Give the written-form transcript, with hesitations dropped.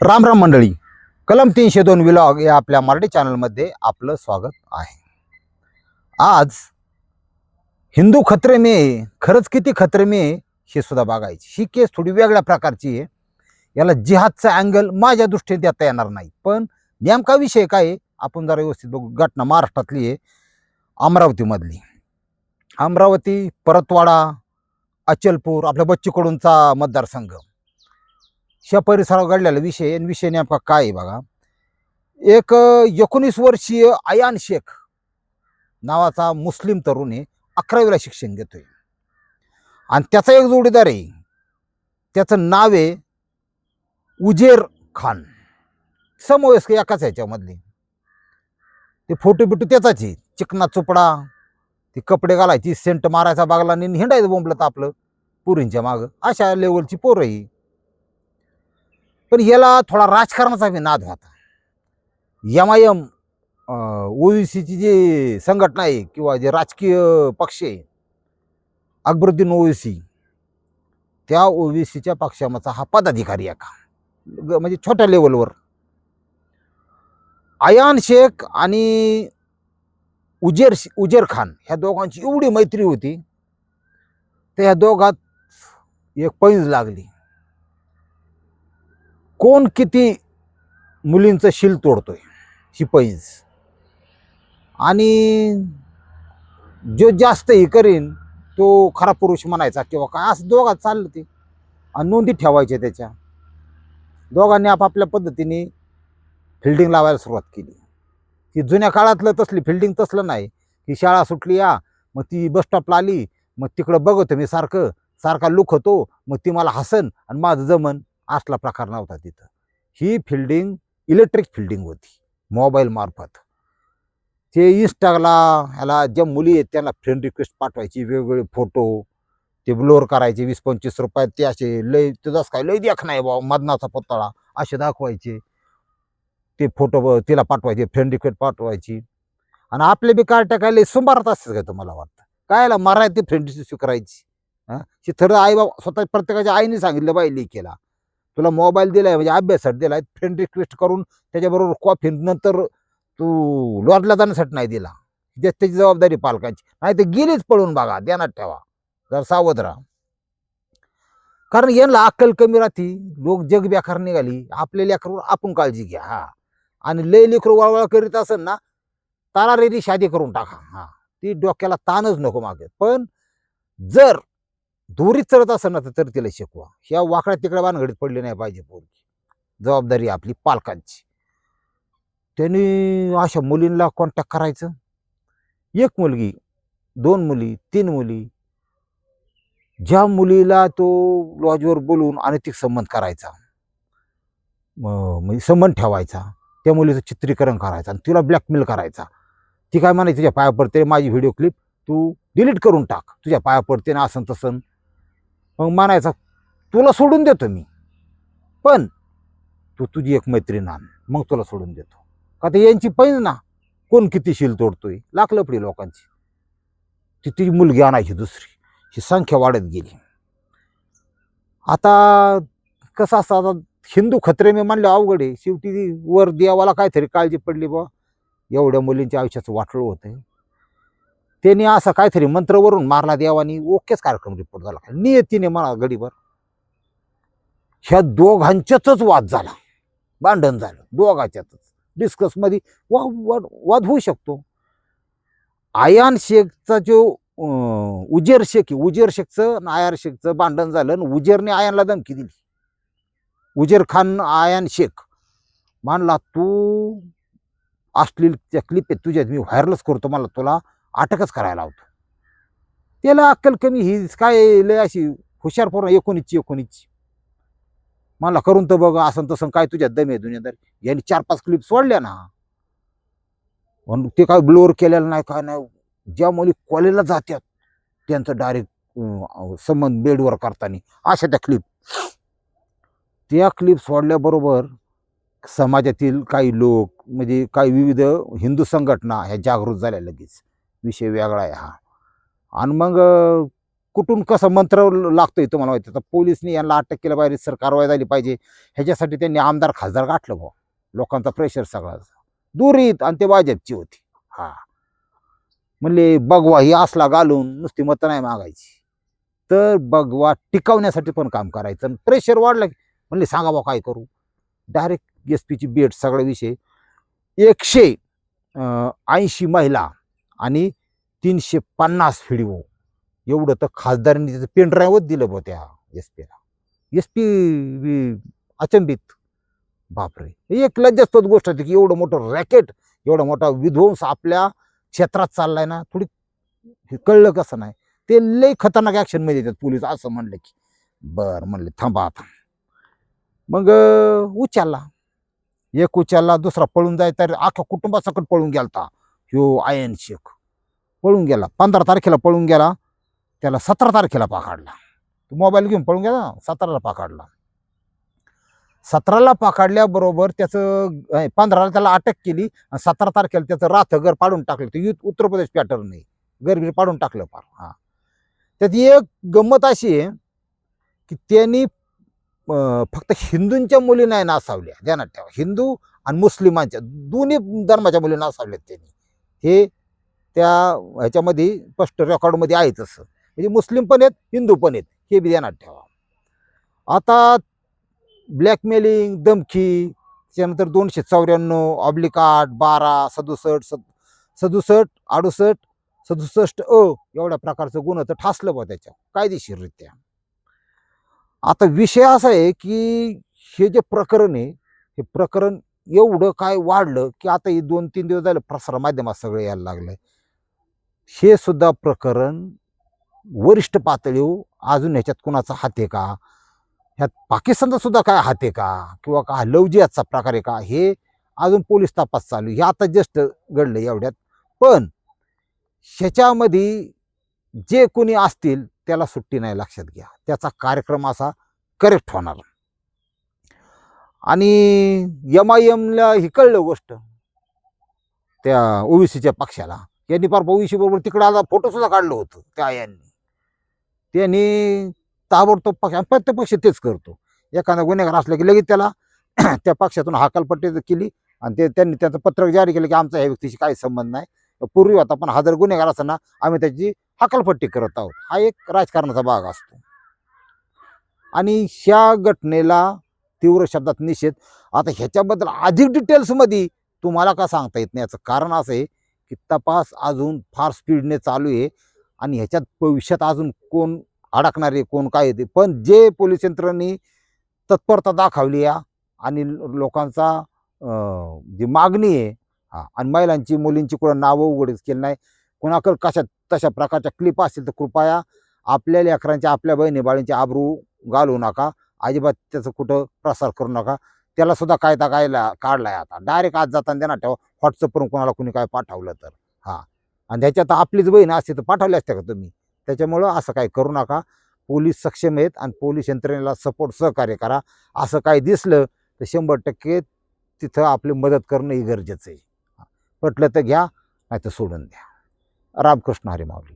राम राम मंडळी, कलम 302 विलॉग या आपल्या मराठी चॅनलमध्ये आपलं स्वागत आहे. आज हिंदू खतरे में, खरंच किती खतरे में हे सुद्धा बघायची. ही केस थोडी वेगळ्या प्रकारची आहे. याला जिहादचा अँगल माझ्या दृष्टीने देता येणार नाही, पण नेमका विषय काय आहे आपण जरा व्यवस्थित बघू. घटना महाराष्ट्रातली आहे, अमरावतीमधली. अमरावती, परतवाडा, अचलपूर, आपल्या बच्चू कडूंचा मतदारसंघ, ह्या परिसरावर घडलेला विषय. आणि विषय नेमका काय आहे बघा. एक 19 वर्षीय अयान शेख नावाचा मुस्लिम तरुण आहे, 11वीला शिक्षण घेतोय. आणि त्याचा एक जोडीदार आहे, त्याचं नाव आहे उजेर खान. समवयस्क एकाच ह्याच्यामधले. ते फोटो बिटो त्याचाच आहे, चिकना चोपडा, ते कपडे घालायची, सेंट मारायचा बागला आणि हिंडायचं बोंबलत आपलं पुरींच्या मागं. अशा लेवलची पोरं ही. पण याला थोडा राजकारणाचा बी नाद होता. MIM ओवीसीची जी संघटना आहे किंवा जे राजकीय पक्ष आहे, अकबरुद्दीन ओवीसी, त्या ओवीसीच्या पक्षाचा हा पदाधिकारी आहे का, म्हणजे छोट्या लेवलवर. अयान शेख आणि उजेर खान ह्या दोघांची एवढी मैत्री होती, तर ह्या दोघात एक पैंज लागली. कोण किती मुलींचं शिल तोडतोय ही पैंज. आणि जो जास्त हे करीन तो खरा पुरुष म्हणायचा किंवा काय, असं दोघात चाललं ते. आणि नोंदी ठेवायच्या त्याच्या. दोघांनी आपापल्या पद्धतीने फिल्डिंग लावायला सुरुवात केली. ती जुन्या काळातलं तसली फिल्डिंग तसलं नाही की शाळा सुटली या मग ती बस स्टॉपला आली, मग तिकडं बघतो मी सारखा लुक होतो, मग ती मला हसन आणि माझं जमन, असला प्रकार नव्हता तिथं. ही फिल्डिंग इलेक्ट्रिक फिल्डिंग होती, मोबाईल मार्फत. ते इंस्टाला ह्याला ज्या मुली आहेत त्यांना फ्रेंड रिक्वेस्ट पाठवायची, वेगवेगळे फोटो ते ब्लोअर करायचे, 20-25 रुपयात. ते असे लय तुझाच काय लय देख नाही बाबा, मदनाचा पुतळा असे दाखवायचे. ते फोटो तिला पाठवायचे, फ्रेंड रिक्वेस्ट पाठवायची. आणि आपले बी काय टाकायला सुंभारत असते काय तुम्हाला वाटतं कायला माराय ते फ्रेंड रिक्वेस्ट करायची. हां, हे खरं आई बाबा स्वतः प्रत्येकाच्या आईने सांगितलं बाई लेकीला, तुला मोबाईल दिलाय म्हणजे अभ्यासासाठी दिलाय, फ्रेंड रिक्वेस्ट करून त्याच्याबरोबर कॉफी नंतर तू लॉजला जाण्यासाठी नाही दिला. त्याची जबाबदारी पालकांची. नाही तर गेलीच पळून बघा, ध्यानात ठेवा, जर सावध राहा. कारण यांना अक्कल कमी राहती. लोक जग बेकार निघाली, आपल्या लेकरावर आपण काळजी घ्या. हा, आणि लय लेकरू वळवळ करीत असेल ना, तारारेरी शादी करून टाका. हा, ती डोक्याला ताणच नको मागे. पण जर दोरीत चढत असेल ना तर तिला शिकवा. ह्या वाकड्या तिकड्या भानगडीत पडली नाही पाहिजे पोरगी. जबाबदारी आपली पालकांची. त्यांनी अशा मुलींना कॉन्टॅक्ट करायचं. एक मुलगी, 2 मुली, 3 मुली, ज्या मुलीला तो लॉजवर बोलून अनैतिक संबंध करायचा, म्हणजे संबंध ठेवायचा, त्या मुलीचं चित्रीकरण करायचं आणि तिला ब्लॅकमेल करायचा. ती काय म्हणायची, तुझ्या पाया पडते माझी व्हिडिओ क्लिप तू डिलीट करून टाक, तुझ्या पाया पडते ना असं तसं. मग म्हणायचा तुला सोडून देतो मी, पण तू तुझी एक मैत्रीण आण, मग तुला सोडून देतो. का तर यांची पैंज ना, कोण किती शिल तोडतोय, लाख लपडी लोकांची. ती मुलगी आणायची दुसरी. ही संख्या वाढत गेली. आता कसं असतं, आता हिंदू खतरे में म्हणलं अवघड आहे. शेवटी वर देवाला काहीतरी काळजी पडली बा, एवढ्या मुलींच्या आयुष्याचं वाटलं होतं. त्यांनी असं काहीतरी मंत्रवरून मारला देवानी, ओकेच कार्यक्रम रिपोर्ट झाला. नियतीने म्हणा गडीवर ह्या दोघांच्यातच वाद झाला, भांडण झालं दोघांच्यातच. डिस्कस मध्ये वाद होऊ शकतो. अयान शेखचा जो उजेर शेखचं अयान शेखचं भांडण झालं आणि उजेरने अयानला धमकी दिली. उजेर खान अयान शेख मानला, तू अश्लीलच्या क्लिप आहे तुझ्यात मी व्हायरलच करतो, मला तुला अटकच करायला लावतो. त्याला अक्कल कमी. ही काय लय अशी हुशार पोरं, 19ची मला करून तर बघ, असं तसं काय तुझ्यात दम आहे दुनियादार. यांनी 4-5 क्लिप सोडल्या ना, ते काय ब्लोअर केलेलं नाही काय नाही. ज्या मुली कॉलेजला जातात त्यांचं डायरेक्ट संबंध बेडवर करताना अशा त्या क्लिप सोडल्याबरोबर समाजातील काही लोक, म्हणजे काही विविध हिंदू संघटना ह्या जागृत झाल्या लगेच. विषय वेगळा आहे हा. आणि मग कुठून कसं मंत्र लागतोय तुम्हाला माहिती. तर पोलिसनी यांना अटक केलं पाहिजे, सर कारवाई झाली पाहिजे. ह्याच्यासाठी त्यांनी आमदार खासदार गाठलं भाऊ. लोकांचा प्रेशर सगळा दुरीत, आणि ते भाजपची होती. हा म्हणले बघवा ही असला घालून नुसती मतं नाही मागायची, तर बघवा टिकवण्यासाठी पण काम करायचं. प्रेशर वाढलं म्हणले सांगा बा काय करू. डायरेक्ट SP ची बेट सगळा विषय. 180 महिला आणि 350 व्हिडिओ एवढं तर खासदारांनी त्याचं पेन ड्राईव्हच दिलं बा त्या SP ला. SP अचंबित. बापरे, एक लज्जास्पद गोष्ट होती की एवढं मोठं रॅकेट, एवढा मोठा विध्वंस आपल्या क्षेत्रात चाललाय ना, थोडी हे कळलं कसं नाही. ते लय खतरनाक ऍक्शन मध्ये येतात पोलीस. असं म्हणलं की बरं, म्हणले थांबा आता. मग उचलला, एक उचलला, दुसरा पळून जाय, तर अख्ख्या कुटुंबासकट पळून गेलता ह्यो आयन शेख. पळून गेला 15 तारखेला पळून गेला. त्याला 17 तारखेला पकडला. मोबाईल घेऊन पळून गेला, 17ला पकडला. 17ला पकडल्याबरोबर त्याचं 15ला त्याला अटक केली आणि 17 तारखेला त्याचं रात्र घर पाडून टाकलं. ते उत्तर प्रदेश पॅटर्न नाही, घर पाडून टाकलं फार. हा, त्यात एक गंमत अशी आहे की त्यांनी फक्त हिंदूंच्या मुली नाही नासावल्या, ध्यानात ठेवा. हिंदू आणि मुस्लिमांच्या दोन्ही धर्माच्या मुली नासावल्यात त्यांनी. हे त्या ह्याच्यामध्ये स्पष्ट रेकॉर्डमध्ये आहे. तसं म्हणजे मुस्लिम पण आहेत, हिंदू पण आहेत, हे बी ध्यानात ठेवा. आता ब्लॅकमेलिंग, धमकी, त्याच्यानंतर 294/8 12 67 67 68 67 एवढ्या प्रकारचं गुन्हा तर ठासलं बा त्याच्या कायदेशीररित्या. आता विषय असा आहे की हे जे प्रकरण आहे, हे प्रकरण एवढं काय वाढलं की आता हे 2-3 दिवस झाले प्रसार माध्यमात सगळं यायला लागलंय. हे सुद्धा प्रकरण वरिष्ठ पातळीवर अजून ह्याच्यात कुणाचा हात आहे का, ह्यात पाकिस्तानचा सुद्धा काय हात आहे का, किंवा का लव जिहादचा प्रकार आहे का, हे अजून पोलीस तपास चालू. हे आता जस्ट घडलं एवढ्यात. पण ह्याच्यामध्ये जे कोणी असतील त्याला सुट्टी नाही, लक्षात घ्या. त्याचा कार्यक्रम असा करेक्ट होणार. आणि MIMला ही कळलं गोष्ट, त्या OBCच्या पक्षाला. यांनी फार OBC बरोबर तिकडे आला, फोटो सुद्धा काढलं होतं त्या यांनी. त्यांनी ताबडतोब पक्ष, प्रत्येक पक्ष तेच करतो. एखादा गुन्हेगार असला की लगेच त्याला त्या पक्षातून हकालपट्टी केली आणि त्यांनी त्याचं पत्रक जारी केलं की आमचा या व्यक्तीशी काही संबंध नाही. पूर्वी होता, पण हा जर गुन्हेगार असताना आम्ही त्याची हकालपट्टी करत आहोत. हा एक राजकारणाचा भाग असतो. आणि ह्या घटनेला तीव्र शब्दात निषेध. आता ह्याच्याबद्दल अधिक डिटेल्समध्ये तुम्हाला का सांगता येत नाही, याचं कारण असं आहे की तपास अजून फार स्पीडने चालू आहे आणि ह्याच्यात भविष्यात अजून कोण अडकणार आहे, कोण काय येते. पण जे पोलीस यंत्रणेने तत्परता दाखवली आहे आणि लोकांचा जी मागणी आहे, आणि महिलांची मुलींची कुठं नावं उघडीच केली नाही. कुणाकडे कशा तशा प्रकारच्या क्लिप असतील तर कृपया आपल्या लेकरांच्या, आपल्या बहिणी बाळींची आबरू घालवू नका. अजिबात त्याचं कुठं प्रसार करू नका. त्याला सुद्धा कायदा काढलाय आता. डायरेक्ट आज जाताना देणार ठेवा, व्हॉट्सअपवरून कोणाला कुणी काय पाठवलं तर. आणि त्याच्यात आपलीच बहीण असते तर पाठवली असते का तुम्ही. त्याच्यामुळं असं काही करू नका. पोलीस सक्षम आहेत आणि पोलीस यंत्रणेला सपोर्ट, सहकार्य करा. असं काही दिसलं तर 100% तिथं आपली मदत करणं ही गरजेचं आहे. पटलं तर घ्या, नाही तर सोडून द्या. रामकृष्ण हरी माऊली.